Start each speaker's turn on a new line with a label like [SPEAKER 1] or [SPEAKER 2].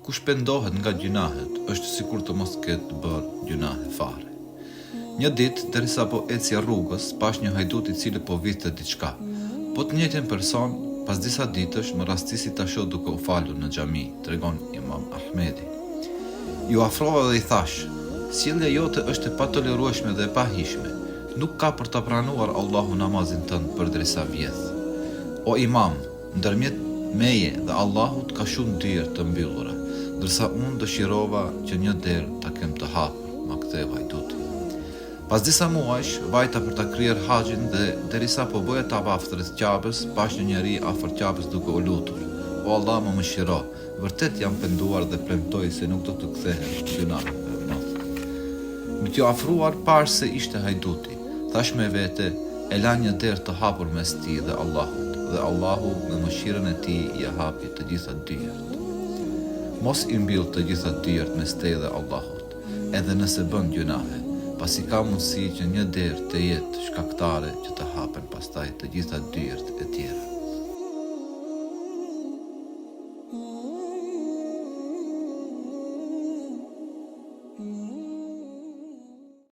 [SPEAKER 1] Kush pendohet nga gjunahet, është sikur të mos ketë bërë gjunahe fare. Një ditë, derisa po eci rrugës, pash një hajdut I cili po vinte diçka. Po të njëjtin person, pas disa ditësh, më rastisi ta shoh duke u falur në xhami, tregon Imam Ahmedi. Ju afrova dhe I thash, sjellja jote është e patolerueshme dhe e pahishme. Nuk ka për ta pranuar Allahu namazin tënd përderisa vjedh. O Imam, ndërmjet meje dhe Allahut ka shumë dyert të mbyllura, ndërsa unë dëshirova që një derë ta kem të hapur, ma ktheu hajduti. Pas disa muajsh, vajta për ta kryer haxhin dhe derisa po bëja tavaf rreth Ka'bes, pash një njeri afër Ka'bes duke u lutur. O Allah, më mëshiro, vërtet jam penduar dhe premtoj se nuk do të kthehem në gjunave të mëdha. Me t'ju afruar parë se ishte hajduti, thash me vete, e la një derë të hapur mes ti dhe Allahut, dhe Allahu me mëshirën e tij I hapi të gjitha dyert. Mos I mbyll të gjitha dyert mes teje dhe Allahut, edhe nëse bën gjunahe, pasi ka mundësi që një derë të jetë shkaktare që të hapen pastaj të gjitha dyert e tjera.